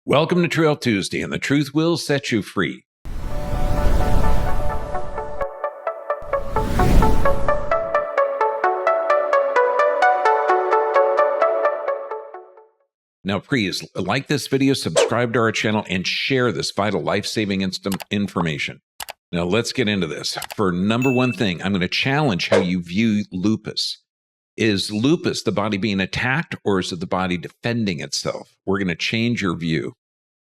Welcome to Trail Tuesday, and the truth will set you free. Now, please like this video, subscribe to our channel, and share this vital life-saving information. Now, let's get into this. For number one thing, I'm going to challenge how you view lupus. Is lupus the body being attacked, or is it the body defending itself? We're going to change your view.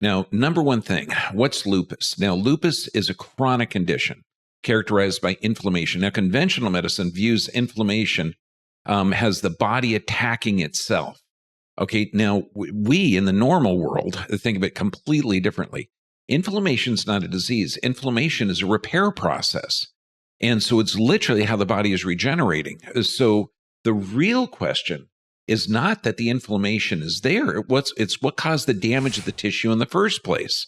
Now, number one thing, what's lupus? Now, lupus is a chronic condition characterized by inflammation. Now, conventional medicine views inflammation as the body attacking itself. Okay, now we in the normal world think of it completely differently. Inflammation is not a disease. Inflammation is a repair process. And so it's literally how the body is regenerating. So the real question is not that the inflammation is there. It's what caused the damage of the tissue in the first place.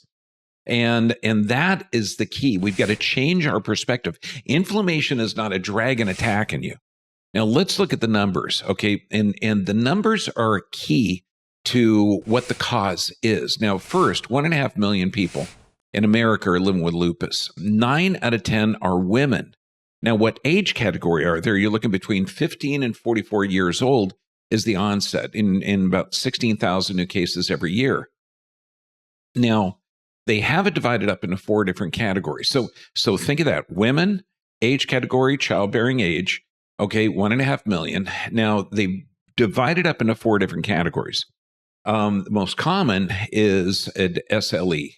And that is the key. We've got to change our perspective. Inflammation is not a dragon attacking you. Now, let's look at the numbers, okay? And the numbers are key to what the cause is. Now, first, 1.5 million people in America are living with lupus. 9 out of 10 are women. Now, what age category are there? You're looking between 15 and 44 years old is the onset in about 16,000 new cases every year. Now, they have it divided up into 4 different categories. So think of that. Women, age category, childbearing age, okay, 1.5 million. Now, they divided up into 4 different categories. The most common is SLE,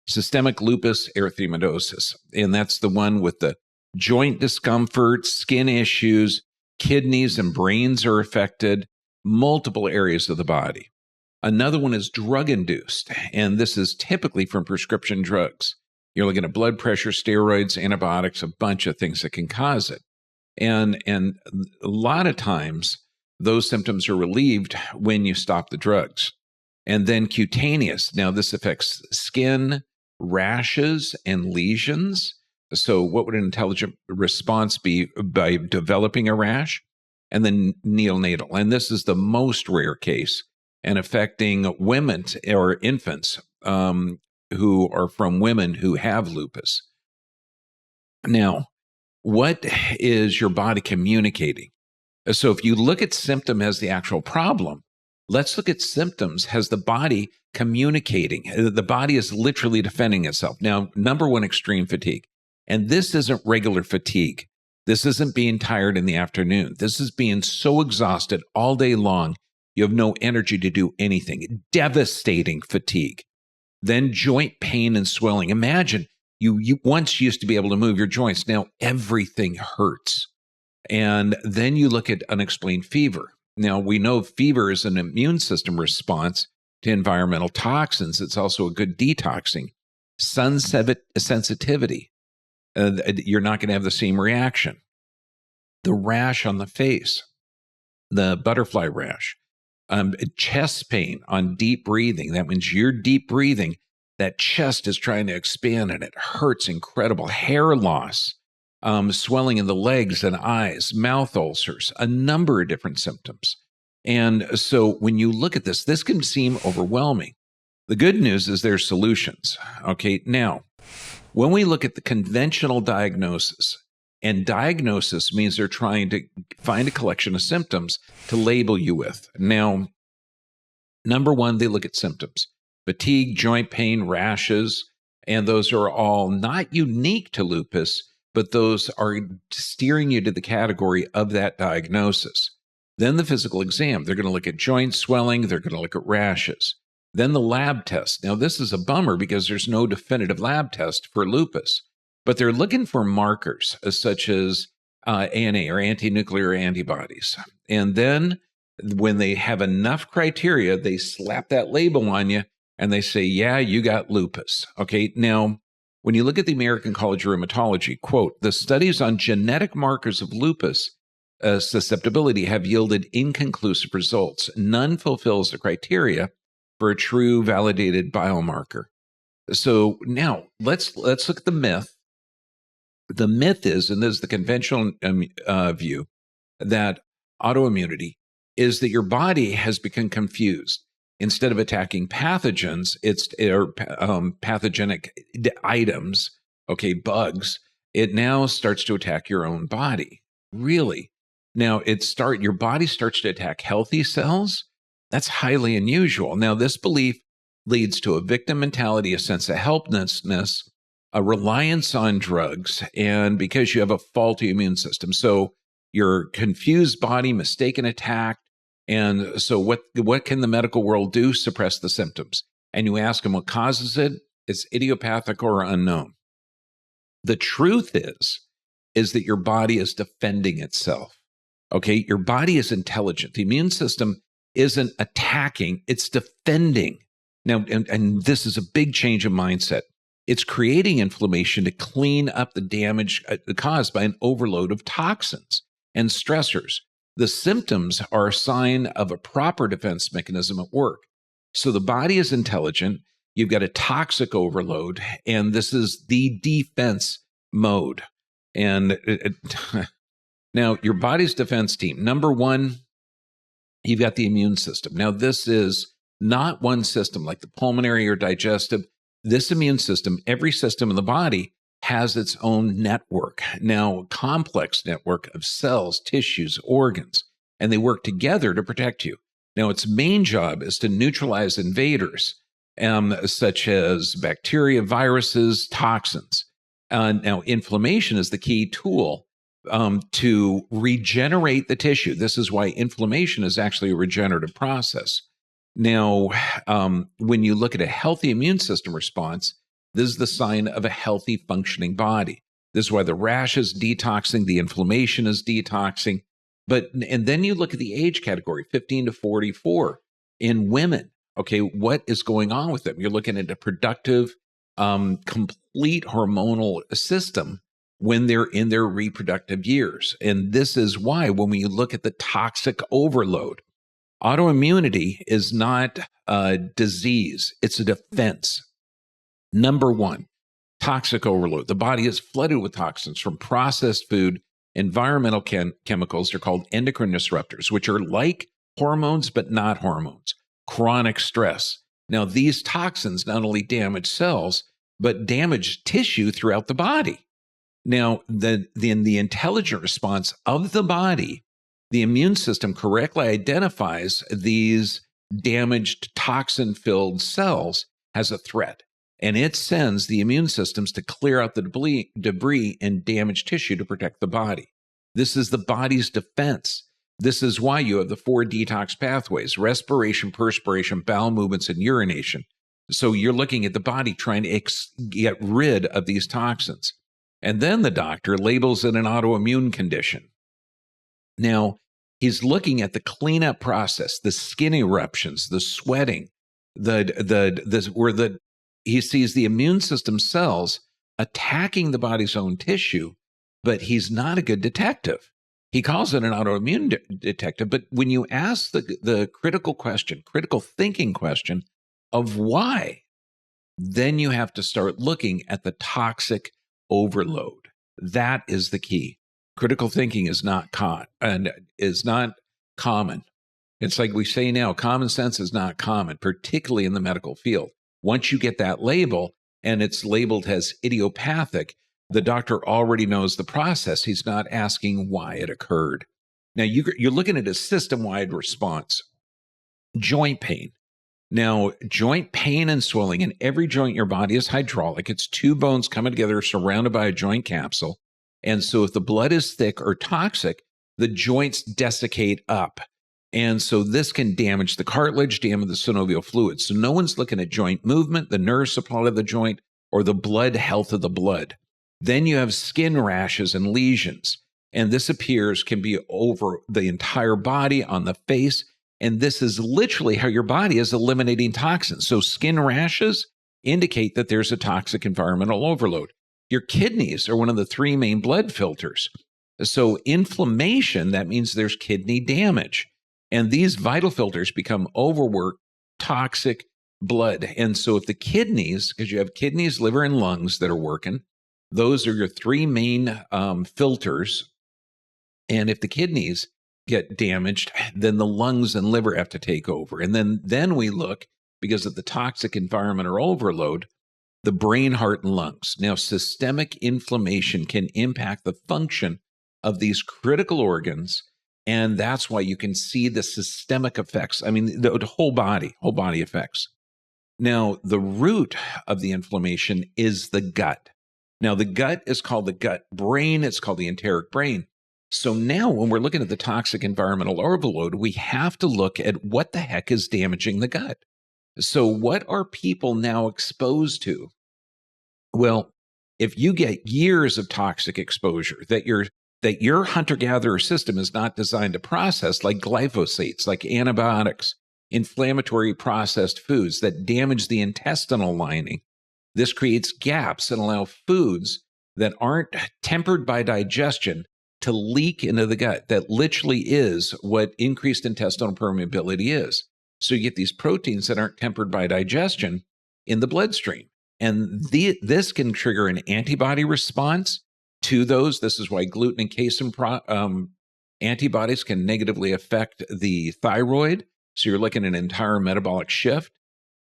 systemic lupus erythematosus. And that's the one with the joint discomfort, skin issues, kidneys and brains are affected, multiple areas of the body. Another one is drug-induced, and this is typically from prescription drugs. You're looking at blood pressure, steroids, antibiotics, a bunch of things that can cause it. And a lot of times, those symptoms are relieved when you stop the drugs. And then cutaneous. Now, this affects skin, rashes, and lesions. So what would an intelligent response be by developing a rash? And then neonatal. And this is the most rare case and affecting women or infants who are from women who have lupus. Now, what is your body communicating? So if you look at symptom as the actual problem, let's look at symptoms as the body communicating. The body is literally defending itself. Now, number one, extreme fatigue. And this isn't regular fatigue. This isn't being tired in the afternoon. This is being so exhausted all day long, you have no energy to do anything. Devastating fatigue. Then joint pain and swelling. Imagine you once used to be able to move your joints. Now everything hurts. And then you look at unexplained fever. Now we know fever is an immune system response to environmental toxins. It's also a good detoxing. Sun sensitivity. You're not going to have the same reaction. The rash on the face, the butterfly rash, chest pain on deep breathing. That means you're deep breathing. That chest is trying to expand and it hurts incredible. Hair loss, swelling in the legs and eyes, mouth ulcers, a number of different symptoms. And so when you look at this, this can seem overwhelming. The good news is there's solutions. Okay, now, when we look at the conventional diagnosis, and diagnosis means they're trying to find a collection of symptoms to label you with. Now, number one, they look at symptoms. Fatigue, joint pain, rashes, and those are all not unique to lupus, but those are steering you to the category of that diagnosis. Then the physical exam, they're going to look at joint swelling, they're going to look at rashes. Then the lab test. Now, this is a bummer because there's no definitive lab test for lupus, but they're looking for markers such as ANA or anti-nuclear antibodies. And then when they have enough criteria, they slap that label on you and they say, yeah, you got lupus. Okay, now, when you look at the American College of Rheumatology, quote, the studies on genetic markers of lupus susceptibility have yielded inconclusive results. None fulfills the criteria for a true validated biomarker. So now let's look at the myth. The myth is, and this is the conventional view, that autoimmunity is that your body has become confused instead of attacking pathogens, pathogenic items, okay, bugs, it now starts to attack your own body. Really? Now your body starts to attack healthy cells. That's highly unusual. Now, this belief leads to a victim mentality, a sense of helplessness, a reliance on drugs, and because you have a faulty immune system. So your confused body, mistaken attack. And so what can the medical world do? Suppress the symptoms. And you ask them what causes it. It's idiopathic or unknown. The truth is that your body is defending itself. Okay, your body is intelligent. The immune system isn't attacking, it's defending. Now, and this is a big change of mindset. It's creating inflammation to clean up the damage caused by an overload of toxins and stressors. The symptoms are a sign of a proper defense mechanism at work. So the body is intelligent. You've got a toxic overload, and this is the defense mode. And now your body's defense team, number one, you've got the immune system. Now, this is not one system like the pulmonary or digestive. This immune system, every system in the body has its own network. Now, complex network of cells, tissues, organs, and they work together to protect you. Now, its main job is to neutralize invaders, such as bacteria, viruses, toxins. Now, inflammation is the key tool to regenerate the tissue. This is why inflammation is actually a regenerative process. Now, when you look at a healthy immune system response, this is the sign of a healthy functioning body. This is why the rash is detoxing, the inflammation is detoxing. And then you look at the age category, 15 to 44 in women. Okay, what is going on with them? You're looking at a productive, complete hormonal system when they're in their reproductive years. And this is why when we look at the toxic overload, autoimmunity is not a disease, it's a defense. Number one, toxic overload. The body is flooded with toxins from processed food, environmental chemicals. They're called endocrine disruptors, which are like hormones, but not hormones. Chronic stress. Now, these toxins not only damage cells, but damage tissue throughout the body. Now, the intelligent response of the body, the immune system correctly identifies these damaged, toxin-filled cells as a threat. And it sends the immune systems to clear out the debris and damaged tissue to protect the body. This is the body's defense. This is why you have the 4 detox pathways: respiration, perspiration, bowel movements, and urination. So you're looking at the body trying to get rid of these toxins. And then the doctor labels it an autoimmune condition. Now, he's looking at the cleanup process, the skin eruptions, the sweating, he sees the immune system cells attacking the body's own tissue, but he's not a good detective. He calls it an autoimmune detective. But when you ask the critical question, critical thinking question of why, then you have to start looking at the toxic overload. That is the key. Critical thinking is not common. It's like we say now, common sense is not common, particularly in the medical field. Once you get that label and it's labeled as idiopathic, the doctor already knows the process. He's not asking why it occurred. Now, you're looking at a system-wide response. Joint pain. Now, joint pain and swelling in every joint in your body is hydraulic. It's 2 bones coming together surrounded by a joint capsule. And so if the blood is thick or toxic, the joints desiccate up. And so this can damage the cartilage, damage the synovial fluid. So no one's looking at joint movement, the nerve supply of the joint, or the blood health of the blood. Then you have skin rashes and lesions. And this can be over the entire body, on the face. And this is literally how your body is eliminating toxins. So skin rashes indicate that there's a toxic environmental overload. Your kidneys are one of the 3 main blood filters. So inflammation, that means there's kidney damage. And these vital filters become overworked, toxic blood. And so if the kidneys, because you have kidneys, liver, and lungs that are working, those are your 3 main filters. And if the kidneys get damaged, then the lungs and liver have to take over. And then we look, because of the toxic environment or overload, the brain, heart, and lungs. Now, systemic inflammation can impact the function of these critical organs, and that's why you can see the systemic effects. I mean, the whole body effects. Now, the root of the inflammation is the gut. Now, the gut is called the gut brain. It's called the enteric brain. So now when we're looking at the toxic environmental overload, we have to look at what the heck is damaging the gut. So what are people now exposed to? Well, if you get years of toxic exposure that your hunter-gatherer system is not designed to process, like glyphosates, like antibiotics, inflammatory processed foods that damage the intestinal lining, this creates gaps and allow foods that aren't tempered by digestion to leak into the gut. That literally is what increased intestinal permeability is. So you get these proteins that aren't tempered by digestion in the bloodstream. And this can trigger an antibody response to those. This is why gluten and casein antibodies can negatively affect the thyroid. So you're looking at an entire metabolic shift.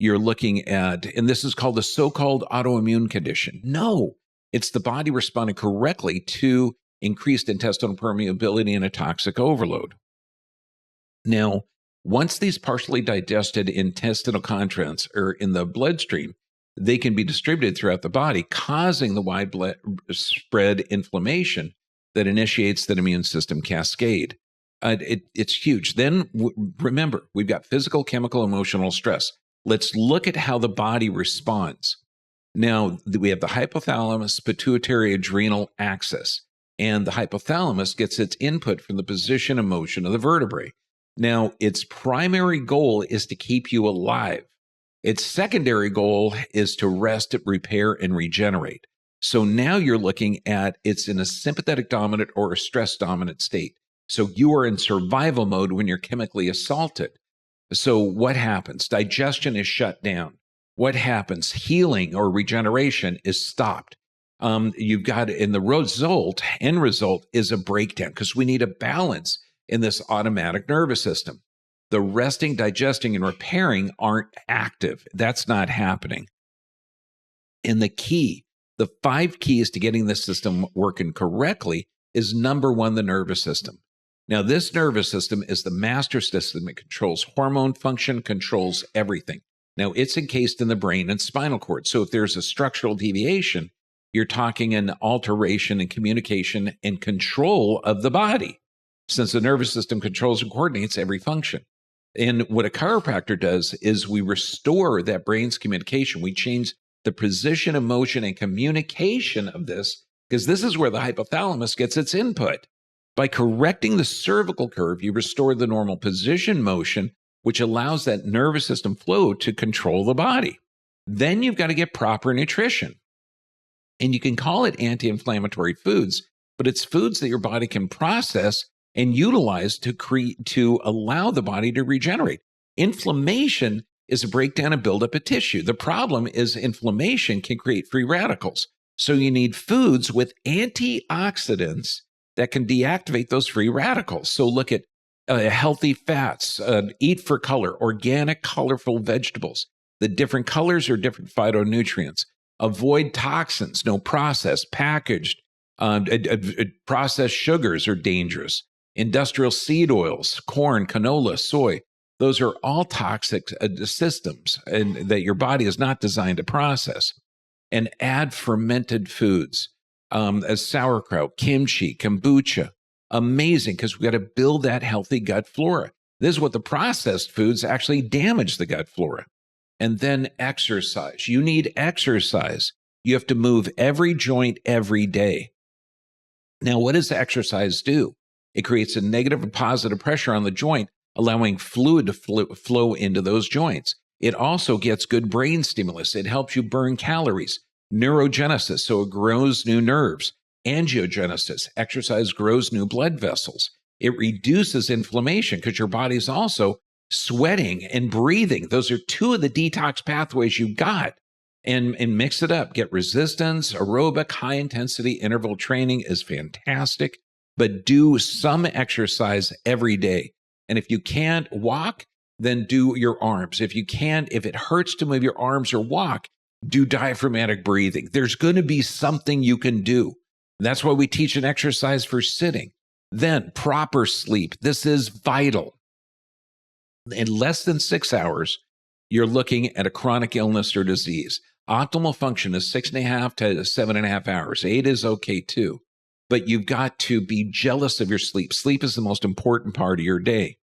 You're looking at, and this is called the so-called autoimmune condition. No, it's the body responding correctly to increased intestinal permeability and a toxic overload. Now, once these partially digested intestinal contents are in the bloodstream, they can be distributed throughout the body, causing the widespread inflammation that initiates the immune system cascade. It's huge. Then remember, we've got physical, chemical, emotional stress. Let's look at how the body responds. Now, we have the hypothalamus, pituitary, adrenal axis, and the hypothalamus gets its input from the position and motion of the vertebrae. Now, its primary goal is to keep you alive. Its secondary goal is to rest, repair, and regenerate. So now you're looking at it's in a sympathetic dominant or a stress dominant state. So you are in survival mode when you're chemically assaulted. So what happens? Digestion is shut down. What happens? Healing or regeneration is stopped. You've got, and the end result is a breakdown because we need a balance in this automatic nervous system. The resting, digesting, and repairing aren't active. That's not happening. And the 5 keys to getting the system working correctly is number 1, the nervous system. Now, this nervous system is the master system. It controls hormone function, controls everything. Now, it's encased in the brain and spinal cord. So if there's a structural deviation, you're talking an alteration in communication and control of the body, since the nervous system controls and coordinates every function. And what a chiropractor does is we restore that brain's communication. We change the position of motion and communication of this, because this is where the hypothalamus gets its input. By correcting the cervical curve, you restore the normal position motion, which allows that nervous system flow to control the body. Then you've got to get proper nutrition. And you can call it anti-inflammatory foods, but it's foods that your body can process and utilize to allow the body to regenerate. Inflammation is a breakdown and buildup of tissue. The problem is inflammation can create free radicals. So you need foods with antioxidants that can deactivate those free radicals. So look at healthy fats, eat for color, organic, colorful vegetables. The different colors are different phytonutrients. Avoid toxins, no processed, packaged, processed sugars are dangerous. Industrial seed oils, corn, canola, soy, those are all toxic systems and that your body is not designed to process. And add fermented foods, as sauerkraut, kimchi, kombucha. Amazing, because we got to build that healthy gut flora. This is what the processed foods actually damage the gut flora. And then exercise. You need exercise. You have to move every joint every day. Now, what does exercise do? It creates a negative and positive pressure on the joint, allowing fluid to flow into those joints. It also gets good brain stimulus. It helps you burn calories. Neurogenesis, so it grows new nerves. Angiogenesis, exercise grows new blood vessels. It reduces inflammation because your body's also sweating and breathing. Those are 2 of the detox pathways you got. And mix it up. Get resistance, aerobic, high-intensity interval training is fantastic. but do some exercise every day. And if you can't walk, then do your arms. If it hurts to move your arms or walk, do diaphragmatic breathing. There's going to be something you can do. That's why we teach an exercise for sitting. Then proper sleep. This is vital. In less than 6 hours, you're looking at a chronic illness or disease. Optimal function is 6.5 to 7.5 hours. 8 is okay too. But you've got to be jealous of your sleep. Sleep is the most important part of your day.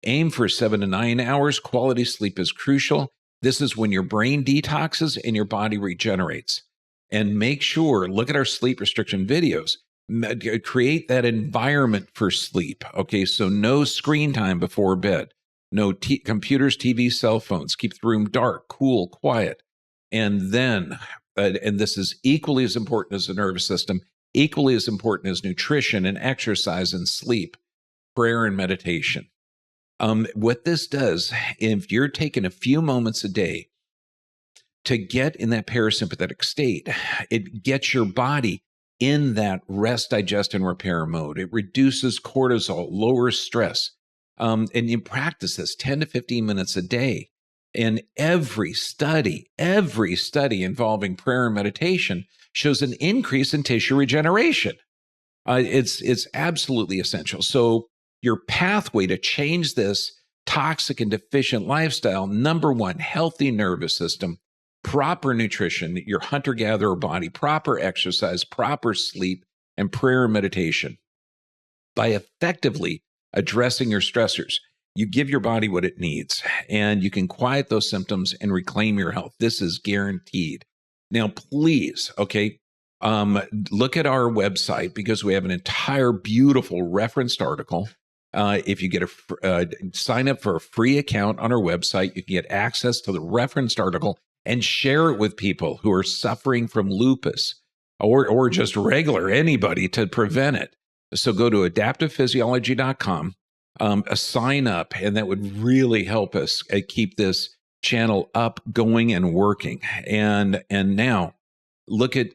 Aim for 7 to 9 hours. Quality sleep is crucial. This is when your brain detoxes and your body regenerates. And make sure, look at our sleep restriction videos. Create that environment for sleep. Okay, so no screen time before bed. No computers, TV, cell phones. Keep the room dark, cool, quiet. And then, and this is equally as important as the nervous system, equally as important as nutrition and exercise and sleep, prayer and meditation. What this does, if you're taking a few moments a day to get in that parasympathetic state, it gets your body in that rest, digest, and repair mode. It reduces cortisol, lowers stress. And you practice this 10 to 15 minutes a day. And every study involving prayer and meditation shows an increase in tissue regeneration. It's absolutely essential. So your pathway to change this toxic and deficient lifestyle, number one, healthy nervous system, proper nutrition, your hunter-gatherer body, proper exercise, proper sleep, and prayer and meditation. By effectively addressing your stressors, you give your body what it needs, and you can quiet those symptoms and reclaim your health. This is guaranteed. Now, please, look at our website because we have an entire beautiful referenced article. If you get sign up for a free account on our website, you can get access to the referenced article and share it with people who are suffering from lupus or just regular anybody to prevent it. So go to adaptivephysiology.com. Sign up, and that would really help us keep this channel up, going, and working. And now, look at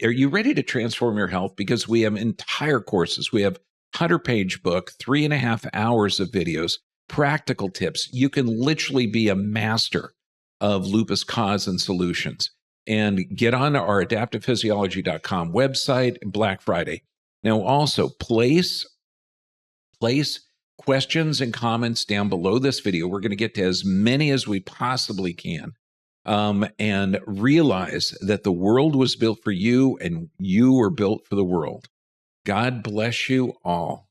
are you ready to transform your health? Because we have entire courses. We have 100-page book, 3.5 hours of videos, practical tips. You can literally be a master of lupus cause and solutions. And get on our adaptivephysiology.com website, Black Friday. Now, also place questions and comments down below this video. We're going to get to as many as we possibly can. And realize that the world was built for you and you were built for the world. God bless you all.